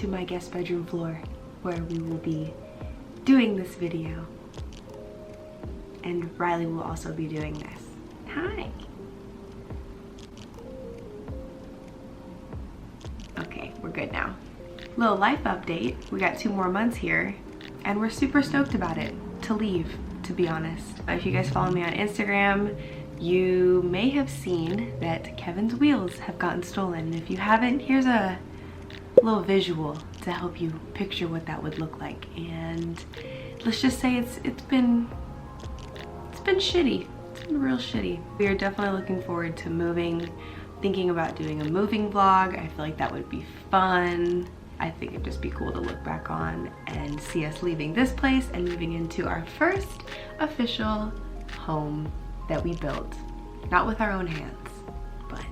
to my guest bedroom floor where we will be doing this video. And Riley will also be doing this. Hi. Okay, we're good now. Little life update. We got 2 more months here and we're super stoked about it to leave, to be honest. If you guys follow me on Instagram, you may have seen that Kevin's wheels have gotten stolen. And if you haven't, here's a little visual to help you picture what that would look like. And let's just say it's been shitty. It's been real shitty. We are definitely looking forward to moving, thinking about doing a moving vlog. I feel like that would be fun. I think it'd just be cool to look back on and see us leaving this place and moving into our first official home that we built. Not with our own hands, but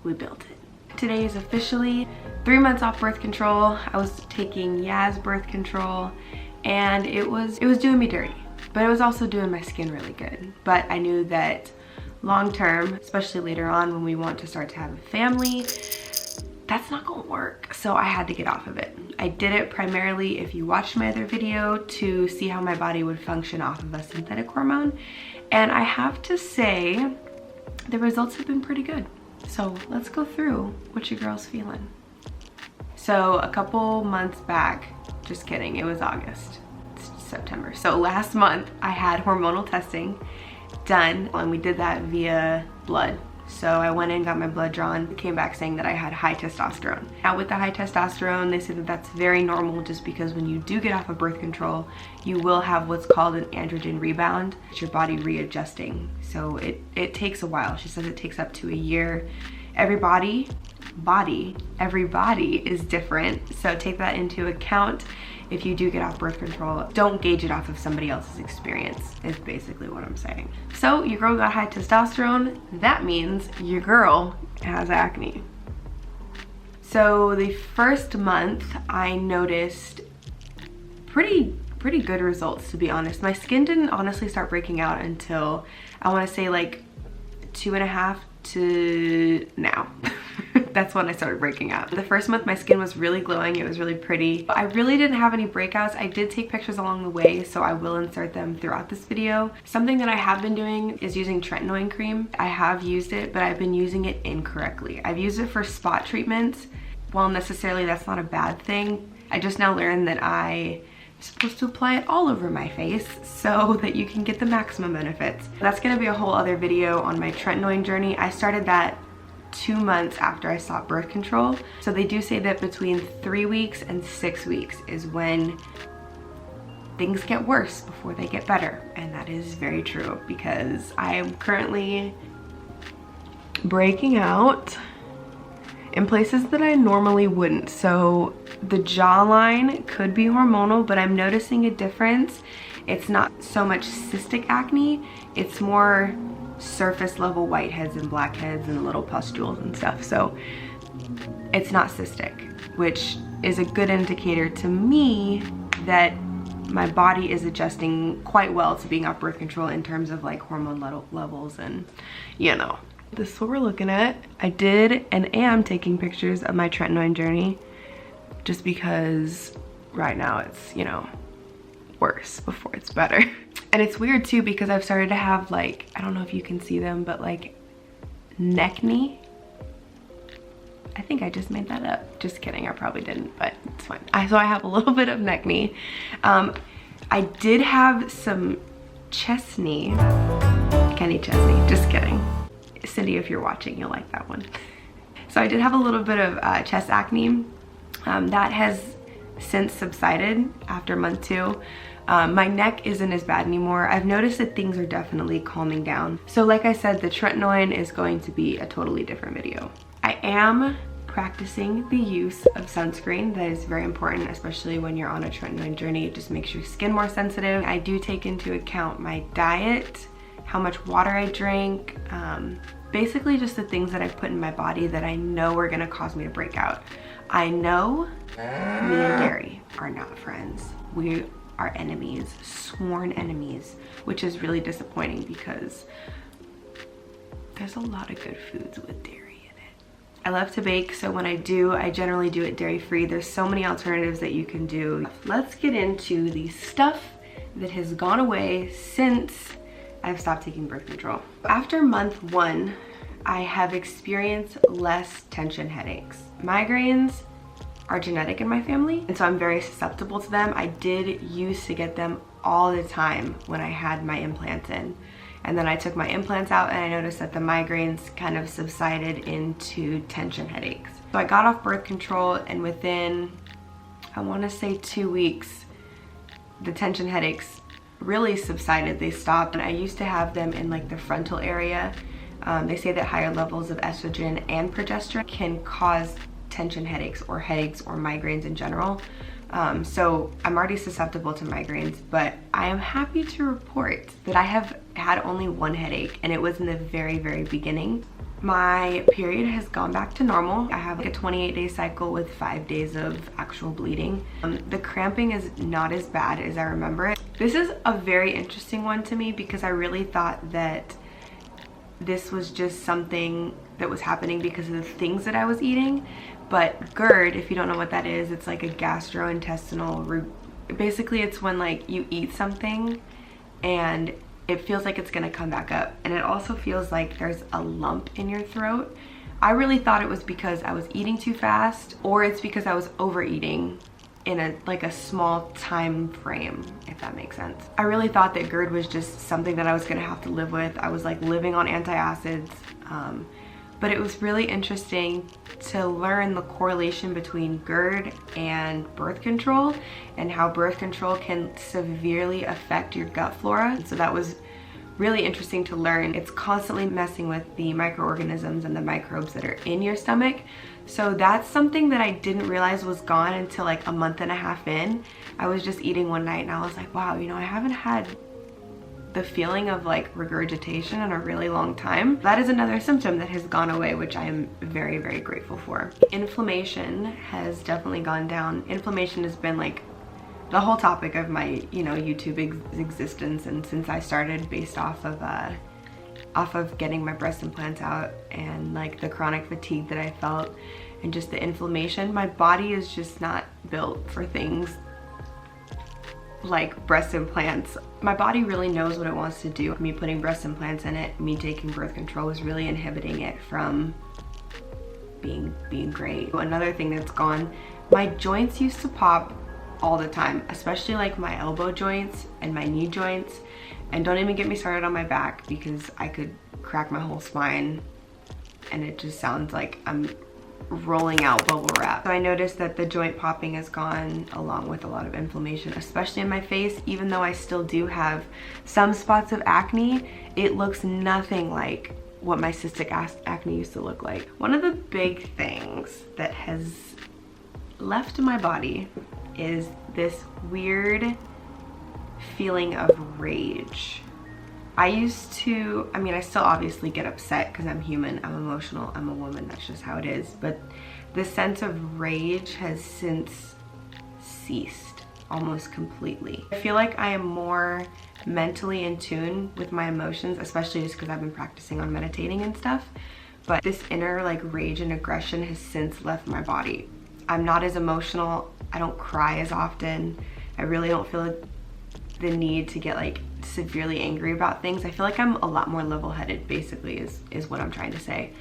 we built it. Today is officially 3 months off birth control. I was taking Yaz birth control and it was doing me dirty, but it was also doing my skin really good. But I knew that long term, especially later on when we want to start to have a family, that's not gonna work. So I had to get off of it. I did it primarily, if you watched my other video, to see how my body would function off of a synthetic hormone. And I have to say, the results have been pretty good. So let's go through what your girl's feeling. So a couple months back, just kidding, it was August, it's September. So last month I had hormonal testing done and we did that via blood. So I went in, got my blood drawn, came back saying that I had high testosterone. Now with the high testosterone, they say that that's very normal just because when you do get off of birth control, you will have what's called an androgen rebound. It's your body readjusting. So it takes a while. She says it takes up to a year. Every body is different. So take that into account. If you do get off birth control, don't gauge it off of somebody else's experience, is basically what I'm saying. So your girl got high testosterone. That means your girl has acne. So the first month I noticed pretty good results, to be honest. My skin didn't honestly start breaking out until I want to say like 2.5 to now. That's when I started breaking out. The first month my skin was really glowing, it was really pretty. I really didn't have any breakouts. I did take pictures along the way, so I will insert them throughout this video. Something that I have been doing is using tretinoin cream. I have used it, but I've been using it incorrectly. I've used it for spot treatments. While necessarily that's not a bad thing, I just now learned that I'm supposed to apply it all over my face so that you can get the maximum benefits. That's gonna be a whole other video on my tretinoin journey. I started that 2 months after I stopped birth control. So they do say that between 3 weeks and 6 weeks is when things get worse before they get better. And that is very true because I am currently breaking out in places that I normally wouldn't. So the jawline could be hormonal, but I'm noticing a difference. It's not so much cystic acne, it's more surface level whiteheads and blackheads and little pustules and stuff. So it's not cystic, which is a good indicator to me that my body is adjusting quite well to being off birth control in terms of like hormone levels and, you know. This is what we're looking at. I did and am taking pictures of my tretinoin journey just because right now it's, you know, worse before it's better. And it's weird too because I've started to have like, I don't know if you can see them, but like neckney. I think I just made that up. Just kidding, I probably didn't, but it's fine. So I have a little bit of neckney. I did have some chestney, Kenny Chesney, just kidding. Cindy, if you're watching, you'll like that one. So I did have a little bit of chest acne. That has since subsided after month 2. My neck isn't as bad anymore. I've noticed that things are definitely calming down. So like I said, the tretinoin is going to be a totally different video. I am practicing the use of sunscreen. That is very important, especially when you're on a tretinoin journey. It just makes your skin more sensitive. I do take into account my diet, how much water I drink, basically just the things that I put in my body that I know are gonna cause me to break out. I know me and dairy are not friends. We are enemies, sworn enemies, which is really disappointing because there's a lot of good foods with dairy in it. I love to bake, so when I do, I generally do it dairy-free. There's so many alternatives that you can do. Let's get into the stuff that has gone away since I've stopped taking birth control. After month 1, I have experienced less tension headaches. Migraines are genetic in my family, and so I'm very susceptible to them. I did used to get them all the time when I had my implants in. And then I took my implants out and I noticed that the migraines kind of subsided into tension headaches. So I got off birth control, and within, I want to say 2 weeks, the tension headaches really subsided. They stopped, and I used to have them in like the frontal area. They say that higher levels of estrogen and progesterone can cause tension headaches or migraines in general. So I'm already susceptible to migraines, but I am happy to report that I have had only one headache, and it was in the very, very beginning. My period has gone back to normal. I have like a 28-day cycle with 5 days of actual bleeding. The cramping is not as bad as I remember it. This is a very interesting one to me because I really thought that this was just something that was happening because of the things that I was eating. But GERD, if you don't know what that is, it's like a gastrointestinal, basically it's when like you eat something and it feels like it's gonna come back up, and it also feels like there's a lump in your throat. I really thought it was because I was eating too fast, or it's because I was overeating in a small time frame, if that makes sense. I really thought that GERD was just something that I was gonna have to live with. I was like living on antacids, but it was really interesting to learn the correlation between GERD and birth control, and how birth control can severely affect your gut flora. So that was really interesting to learn. It's constantly messing with the microorganisms and the microbes that are in your stomach. So that's something that I didn't realize was gone until like a month and a half in. I was just eating one night and I was like, wow, you know, I haven't had the feeling of like regurgitation in a really long time. That is another symptom that has gone away, which I am very, very grateful for. Inflammation has definitely gone down. Inflammation has been like the whole topic of my, you know, YouTube existence, and since I started, based off of getting my breast implants out and like the chronic fatigue that I felt and just the inflammation. My body is just not built for things like breast implants. My body really knows what it wants to do. Me putting breast implants in it, me taking birth control was really inhibiting it from being great. Another thing that's gone, my joints used to pop all the time, especially like my elbow joints and my knee joints. And don't even get me started on my back, because I could crack my whole spine and it just sounds like I'm rolling out bubble wrap. So I noticed that the joint popping has gone along with a lot of inflammation, especially in my face. Even though I still do have some spots of acne, it looks nothing like what my cystic acne used to look like. One of the big things that has left my body is this weird feeling of rage. I used to, I mean, I still obviously get upset because I'm human, I'm emotional, I'm a woman, that's just how it is. But the sense of rage has since ceased almost completely. I feel like I am more mentally in tune with my emotions, especially just because I've been practicing on meditating and stuff. But this inner like rage and aggression has since left my body. I'm not as emotional, I don't cry as often, I really don't feel the need to get like severely angry about things. I feel like I'm a lot more level-headed, basically is what I'm trying to say.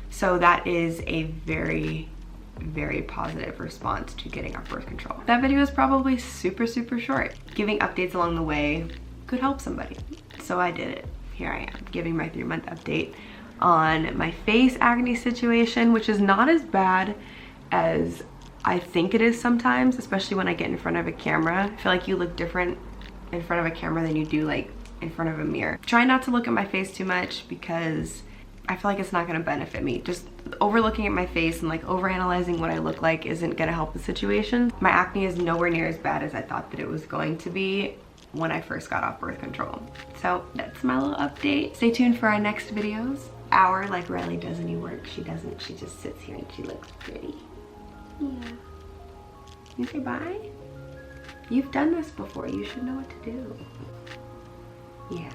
So that is a very, very positive response to getting off birth control. That video is probably super, super short. Giving updates along the way could help somebody. So I did it. Here I am giving my 3-month update on my face acne situation, which is not as bad as I think it is sometimes, especially when I get in front of a camera. I feel like you look different in front of a camera than you do like in front of a mirror. Try not to look at my face too much because I feel like it's not gonna benefit me. Just overlooking at my face and like overanalyzing what I look like isn't gonna help the situation. My acne is nowhere near as bad as I thought that it was going to be when I first got off birth control. So that's my little update. Stay tuned for our next videos. Like Riley does any work. She doesn't, she just sits here and she looks pretty. Yeah. You say bye? You've done this before, you should know what to do. Yeah.